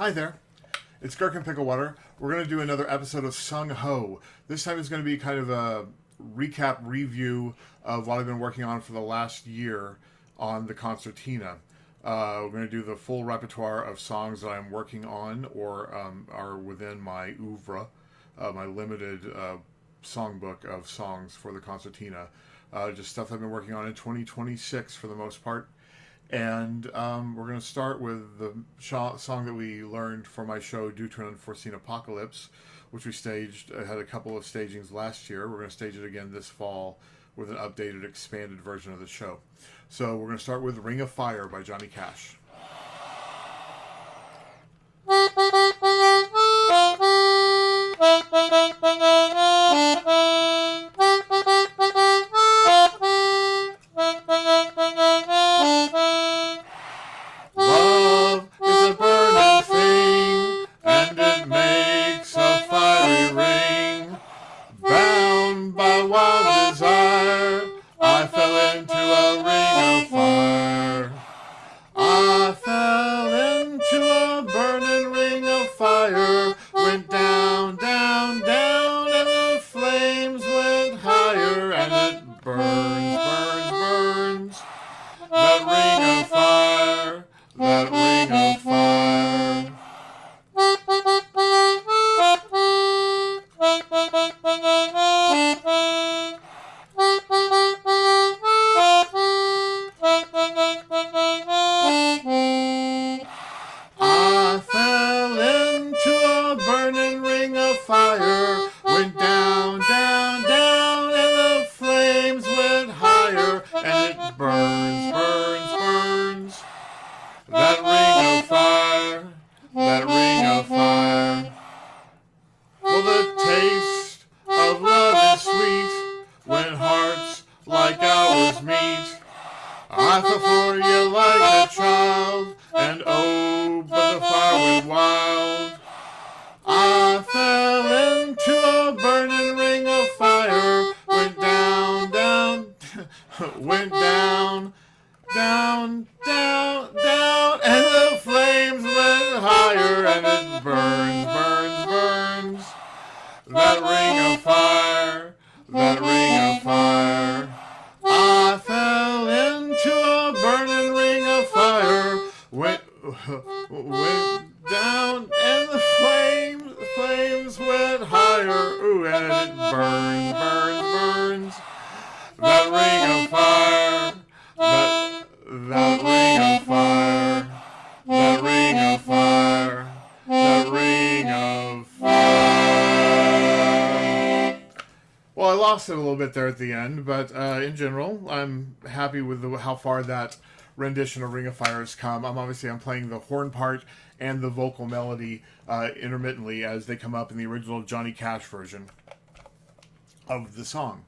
Hi there, it's Gherkin Picklewater. We're going to do another episode of Sung Ho. This time it's going to be kind of a recap review of what I've been working on for the last year on the Concertina. We're going to do the full repertoire of songs that I'm working on or are within my oeuvre, my limited songbook of songs for the Concertina. Just stuff I've been working on in 2026 for the most part. And we're going to start with the song that we learned for my show Due to an Unforeseen Apocalypse, which we staged, had a couple of stagings last year. We're going to stage it again this fall with an updated, expanded version of the show. So we're going to start with Ring of Fire by Johnny Cash. It a little bit there at the end, but in general, I'm happy with how far that rendition of Ring of Fire has come. I'm playing the horn part and the vocal melody intermittently as they come up in the original Johnny Cash version of the song.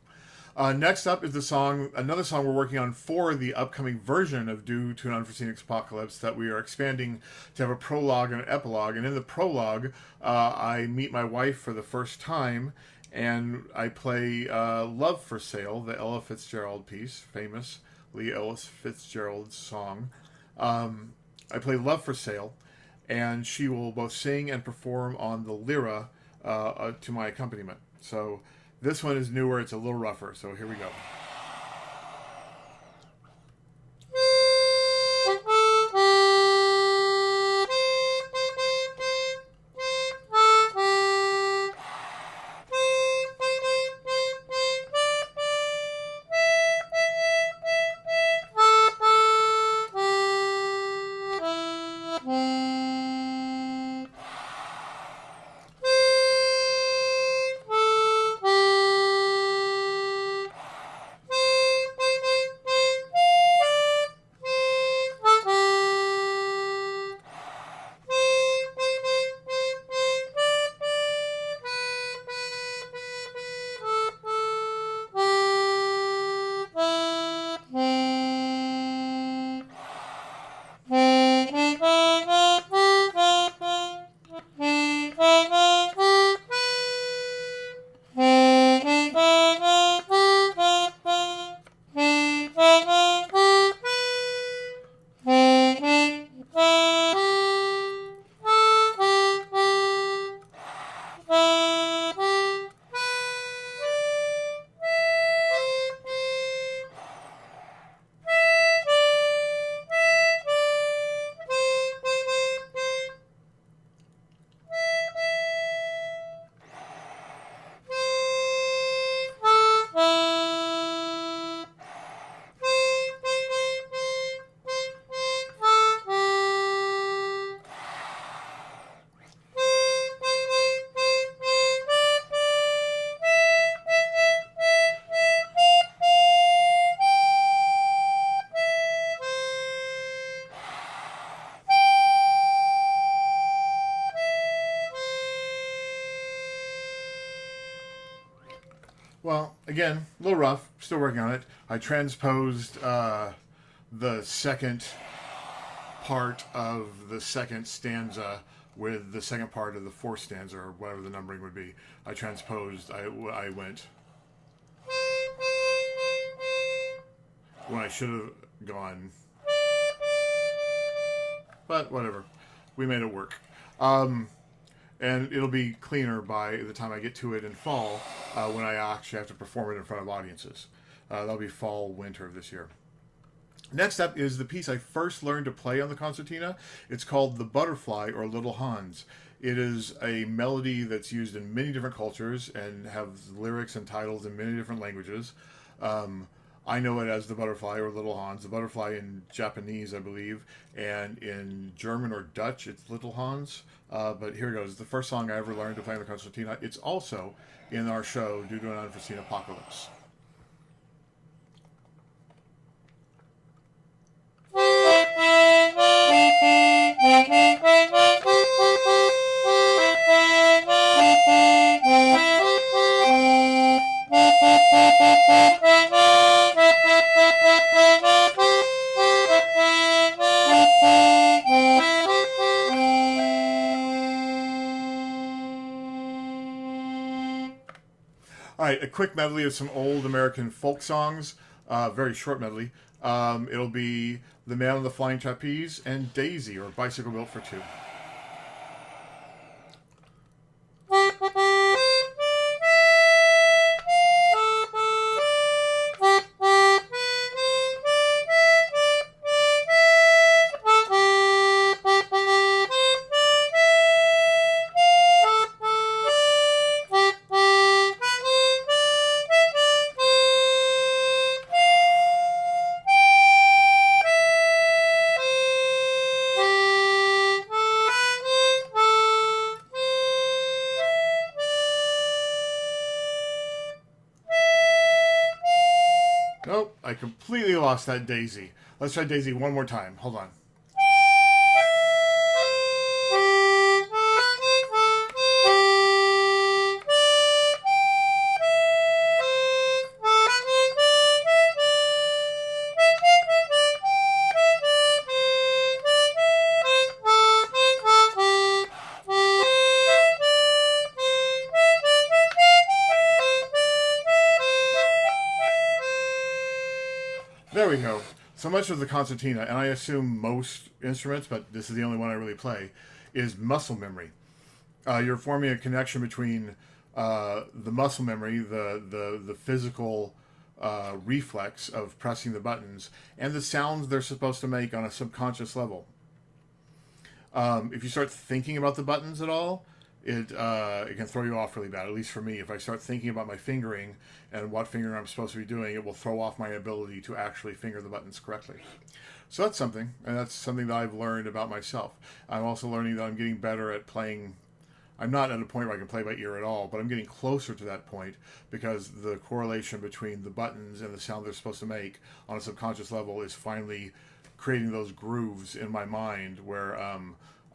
Next up is another song we're working on for the upcoming version of Due to an Unforeseen Apocalypse that we are expanding to have a prologue and an epilogue. And in the prologue, I meet my wife for the first time, and I play Love for Sale, the Ella Fitzgerald piece, famously Ella Fitzgerald's song. I play Love for Sale, and she will both sing and perform on the lira to my accompaniment. So this one is newer, it's a little rougher, so here we go. Well, again, a little rough. Still working on it. I transposed the second part of the second stanza with the second part of the fourth stanza, or whatever the numbering would be. I transposed. I went when I should have gone, but whatever. We made it work. And it'll be cleaner by the time I get to it in fall, when I actually have to perform it in front of audiences. That'll be fall, winter of this year. Next up is the piece I first learned to play on the concertina. It's called The Butterfly, or Little Hans. It is a melody that's used in many different cultures and has lyrics and titles in many different languages. I know it as The Butterfly, or Little Hans. The Butterfly in Japanese, I believe, and in German or Dutch, it's Little Hans. But here it goes. It's the first song I ever learned to play on the concertina. It's also in our show, Due to an Unforeseen Apocalypse. All right, a quick medley of some old American folk songs, very short medley. It'll be The Man on the Flying Trapeze and Daisy, or Bicycle Built for Two. Nope, I completely lost that Daisy. Let's try Daisy one more time. Hold on. There we go. So much of the concertina, and I assume most instruments, but this is the only one I really play, is muscle memory. You're forming a connection between the muscle memory, the physical reflex of pressing the buttons, and the sounds they're supposed to make on a subconscious level. If you start thinking about the buttons at all, it can throw you off really bad. At least for me, if I start thinking about my fingering and what finger I'm supposed to be doing, it will throw off my ability to actually finger the buttons correctly. So that's something, and that's something that I've learned about myself. I'm also learning that I'm getting better at playing. I'm not at a point where I can play by ear at all, but I'm getting closer to that point because the correlation between the buttons and the sound they're supposed to make on a subconscious level is finally creating those grooves in my mind where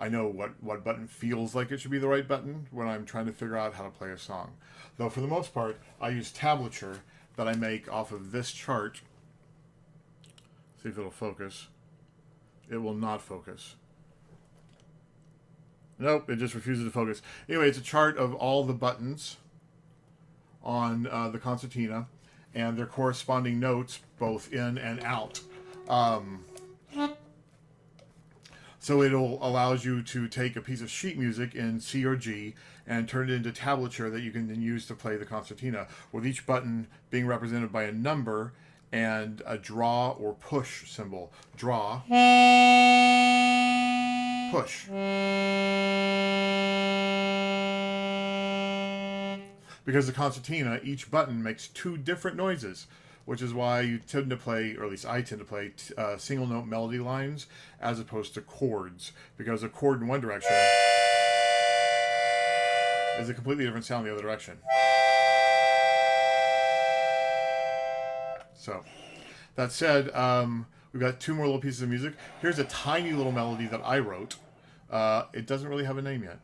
I know what button feels like it should be the right button when I'm trying to figure out how to play a song. Though for the most part, I use tablature that I make off of this chart. See if it'll focus. It will not focus. Nope, it just refuses to focus. Anyway, it's a chart of all the buttons on the concertina and their corresponding notes both in and out. So it'll allows you to take a piece of sheet music in C or G and turn it into tablature that you can then use to play the concertina, with each button being represented by a number and a draw or push symbol. Draw, push. Because the concertina, each button makes two different noises, which is why you tend to play, or at least I tend to play, single note melody lines as opposed to chords, because a chord in one direction is a completely different sound in the other direction. So, that said, we've got two more little pieces of music. Here's a tiny little melody that I wrote. It doesn't really have a name yet.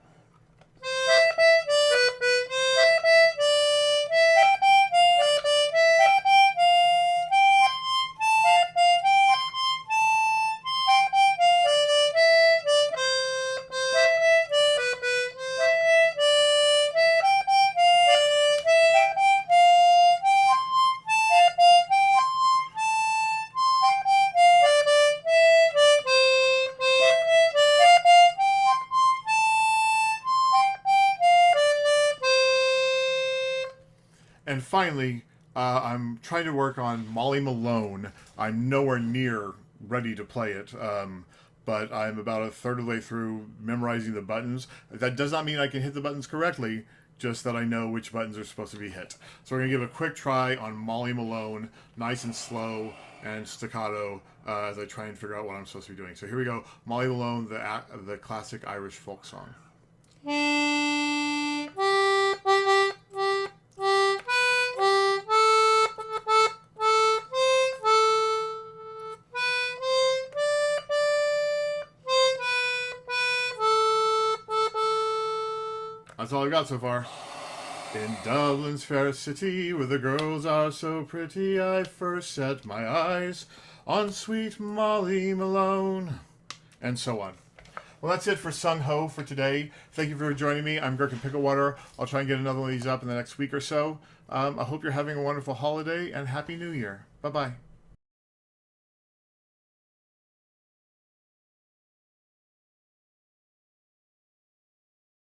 And finally, I'm trying to work on Molly Malone. I'm nowhere near ready to play it, but I'm about a third of the way through memorizing the buttons. That does not mean I can hit the buttons correctly, just that I know which buttons are supposed to be hit. So we're going to give a quick try on Molly Malone, nice and slow and staccato, as I try and figure out what I'm supposed to be doing. So here we go, Molly Malone, the classic Irish folk song. That's all I've got so far. In Dublin's fair city, where the girls are so pretty, I first set my eyes on sweet Molly Malone. And so on. Well, that's it for Sung Ho for today. Thank you for joining me. I'm Gherkin Picklewater. I'll try and get another one of these up in the next week or so. I hope you're having a wonderful holiday, and Happy New Year. Bye-bye.